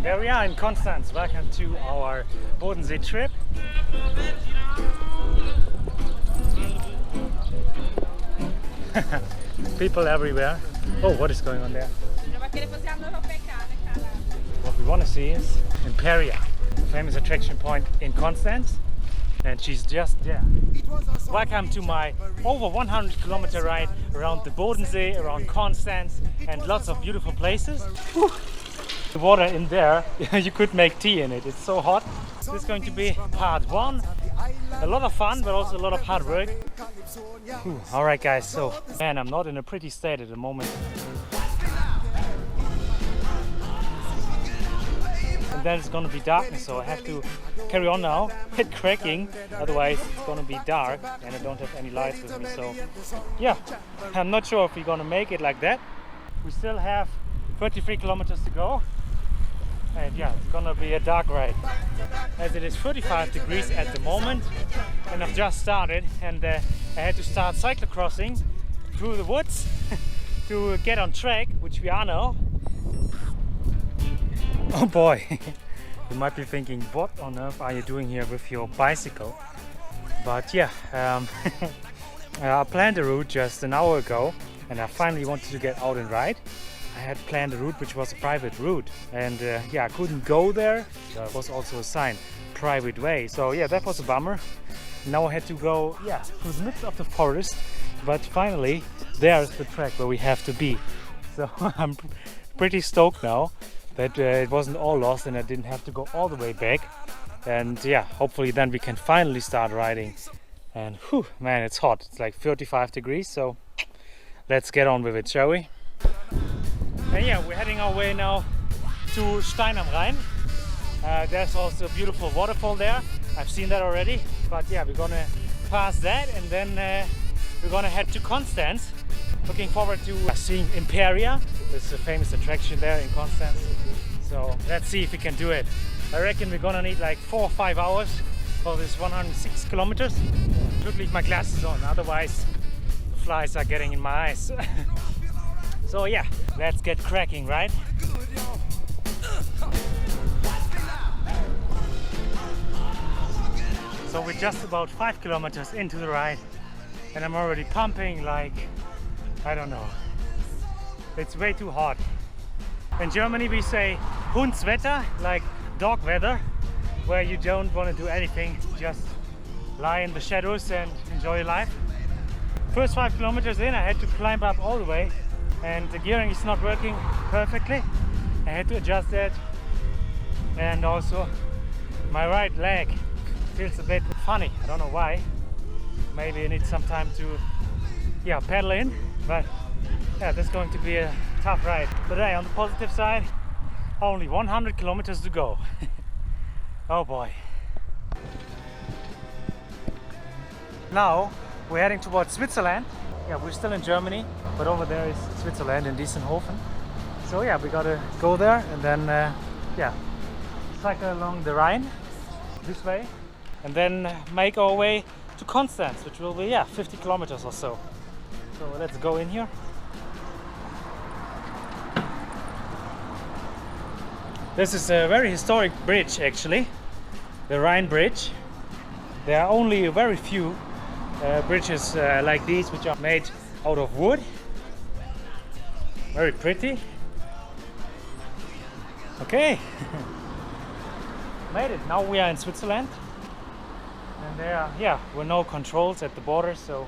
Here we are in Konstanz. Welcome to our Bodensee trip. People everywhere. Oh, what is going on there? What we want to see is Imperia, the famous attraction point in Konstanz, and she's just there. Welcome to my over 100-kilometer ride around the Bodensee, around Konstanz, and lots of beautiful places. Whew. The water in there, you could make tea in it. It's so hot. This is going to be part one. A lot of fun, but also a lot of hard work. Alright guys, so man, I'm not in a pretty state at the moment. And then it's gonna be darkness, so I have to carry on now, hit cracking, otherwise it's gonna be dark and I don't have any lights with me. So yeah, I'm not sure if we're gonna make it like that. We still have 33 kilometers to go. And yeah, it's gonna be a dark ride, as it is 35 degrees at the moment, and I've just started, and I had to start cyclocrossing through the woods to get on track, which we are now. Oh boy, you might be thinking, what on earth are you doing here with your bicycle? But yeah, I planned the route just an hour ago, and I finally wanted to get out and ride. I had planned a route which was a private route, and yeah, I couldn't go there. There was also a sign, private way. So yeah, that was a bummer. Now I had to go, yeah, through the midst of the forest, but finally there's the track where we have to be. So I'm pretty stoked now that it wasn't all lost and I didn't have to go all the way back. And yeah, hopefully then we can finally start riding. And whew, man, it's hot. It's like 35 degrees, so let's get on with it, shall we? And yeah, we're heading our way now to Stein am Rhein. There's also a beautiful waterfall there. I've seen that already. But yeah, we're gonna pass that and then we're gonna head to Konstanz. Looking forward to seeing Imperia. There's a famous attraction there in Konstanz. So let's see if we can do it. I reckon we're gonna need like 4 or 5 hours for this 106 kilometers. Should leave my glasses on, otherwise the flies are getting in my eyes. So yeah, let's get cracking, right? So we're just about 5 kilometers into the ride and I'm already pumping like, I don't know. It's way too hot. In Germany we say Hundswetter, like dog weather, where you don't want to do anything, just lie in the shadows and enjoy life. First 5 kilometers in, I had to climb up all the way. And the gearing is not working perfectly. I had to adjust that, and also my right leg feels a bit funny. I don't know why. Maybe I need some time to pedal in, but yeah, that's going to be a tough ride. But hey, on the positive side, only 100 kilometers to go. Oh boy. Now we're heading towards Switzerland. Yeah, we're still in Germany, but over there is Switzerland in Diessenhofen. So yeah, we gotta go there and then yeah, cycle along the Rhine this way and then make our way to Konstanz, which will be 50 kilometers or so. So let's go in here. This is a very historic bridge actually, the Rhine Bridge. There are only a very few bridges like these, which are made out of wood. Very pretty. Okay. Made it. Now we are in Switzerland, and there were no controls at the border, so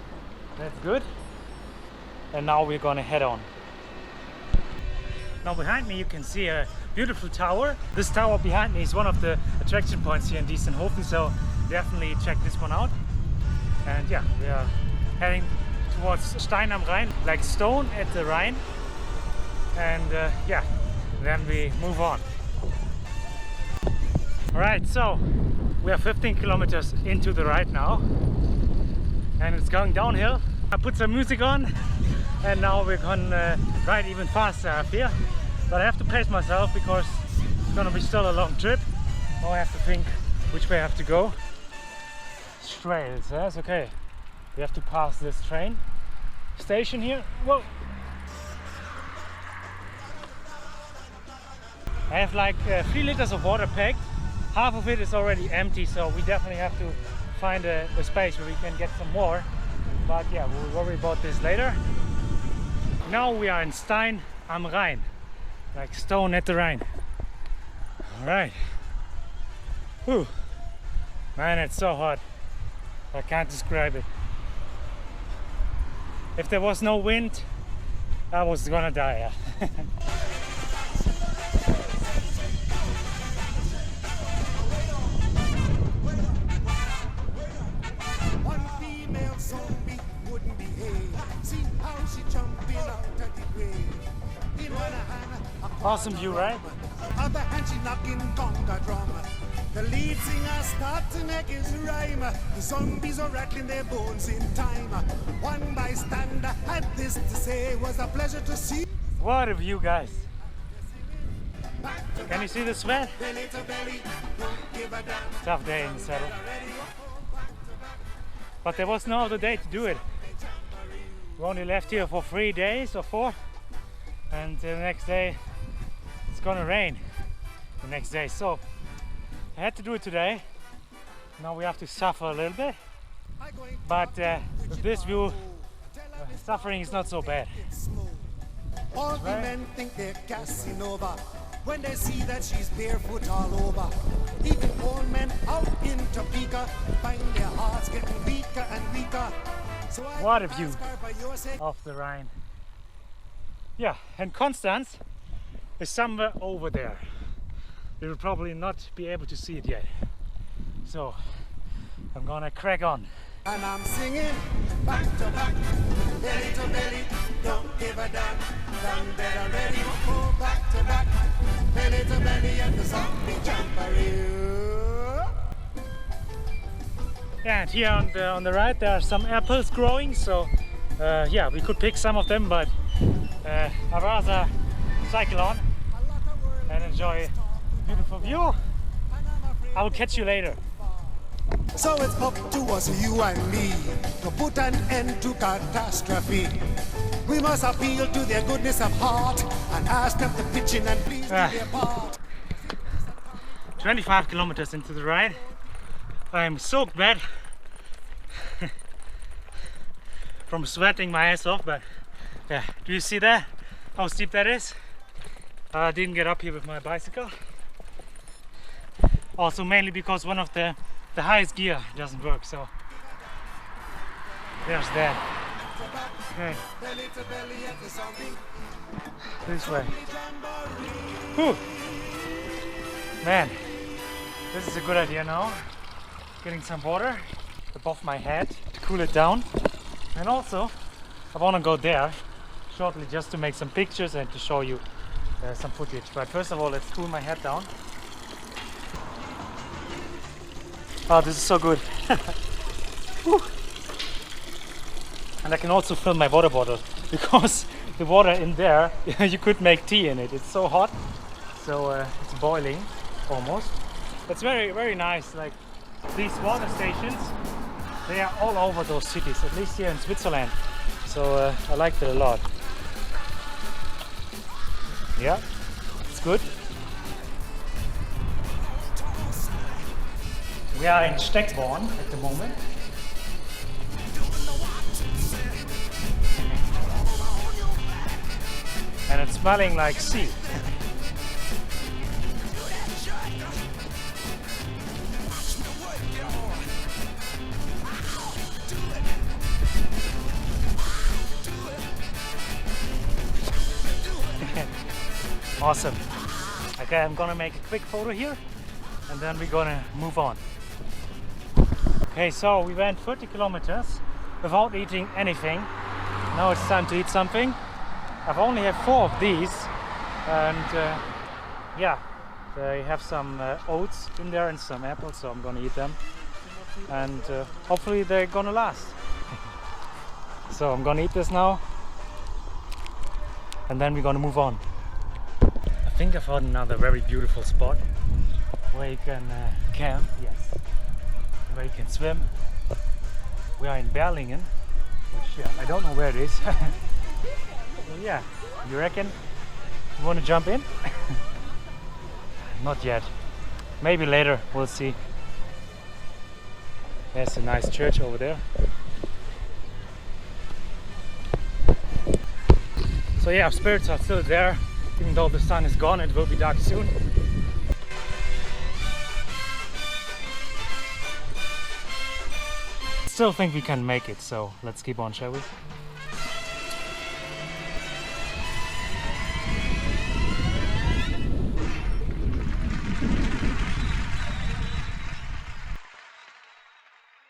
that's good. And now we're gonna head on. Now behind me you can see a beautiful tower. This tower behind me is one of the attraction points here in Diessenhofen, so definitely check this one out. And yeah, we are heading towards Stein am Rhein, like stone at the Rhine. And yeah, then we move on. Alright, so we are 15 kilometers into the ride now. And it's going downhill. I put some music on and now we're gonna ride even faster, I feel. But I have to pace myself because it's gonna be still a long trip. Now I have to think which way I have to go. Straight, it says. Okay, we have to pass this train station here. Whoa! I have like 3 liters of water packed. Half of it is already empty, so we definitely have to find a space where we can get some more. But yeah, we'll worry about this later. Now we are in Stein am Rhein, like stone at the Rhine. All right. Whew. Man, it's so hot. I can't describe it. If there was no wind, I was gonna die. Yeah. One female zombie wouldn't behave. See how she jumping out of the grave. In one hand, Awesome view, right? other hand she knocking conga drum. The lead singer starts to make his rhyme. The zombies are rattling their bones in time. One bystander had this to say, was a pleasure to see. What a view, guys. Can you see the sweat? Belly to belly, don't give a damn. Tough day in the saddle. But there was no other day to do it. We only left here for 3 days or 4. And the next day it's gonna rain. The next day. So I had to do it today. Now we have to suffer a little bit. But with this view, suffering is not so bad. All the men think they're Casanova when they see that she's barefoot all over. Even old men out in Topeka find their hearts getting weaker and weaker. So I What a view ask her for your sake. of the Rhine. Yeah, and KONSTANZ is somewhere over there. You will probably not be able to see it yet. So I'm gonna crack on. And I'm singing back to back, belly to belly, don't give a damn. Down better ready, go back to back, belly to belly at the zombie jamboree. Yeah, and here on the right there are some apples growing, so yeah, we could pick some of them, but I'd rather cycle on and enjoy the beautiful view. I will catch you later. So it's up to us, you and me, to put an end to catastrophe. We must appeal to their goodness of heart and ask them to pitch in and please do their part. 25 kilometers into the ride. I'm soaked wet from sweating my ass off, but yeah, do you see that? How steep that is? I didn't get up here with my bicycle. Also mainly because one of the highest gear doesn't work, so there's that. Okay. This way. Whew. Man, this is a good idea now. Getting some water above my head to cool it down. And also, I want to go there shortly just to make some pictures and to show you some footage. But first of all, let's cool my head down. Oh, this is so good. Whew. And I can also fill my water bottle because the water in there, you could make tea in it. It's so hot, so it's boiling almost. It's very, very nice. Like these water stations, they are all over those cities, at least here in Switzerland. So I like it a lot. Yeah, it's good. We are in Steckborn at the moment. And it's smelling like sea. Awesome. Okay, I'm gonna make a quick photo here and then we're gonna move on. Okay, so we went 30 kilometers without eating anything. Now it's time to eat something. I've only had 4 of these and yeah, they have some oats in there and some apples, so I'm gonna eat them and hopefully they're gonna last. So I'm gonna eat this now and then we're gonna move on. I think I found another very beautiful spot where you can camp, yes, where you can swim. We are in Berlingen, which I don't know where it is. So yeah, you reckon you want to jump in? not yet. Maybe later, we'll see. There's a nice church over there. So yeah, spirits are still there. Even though the sun is gone, it will be dark soon. Still think we can make it, so let's keep on, shall we?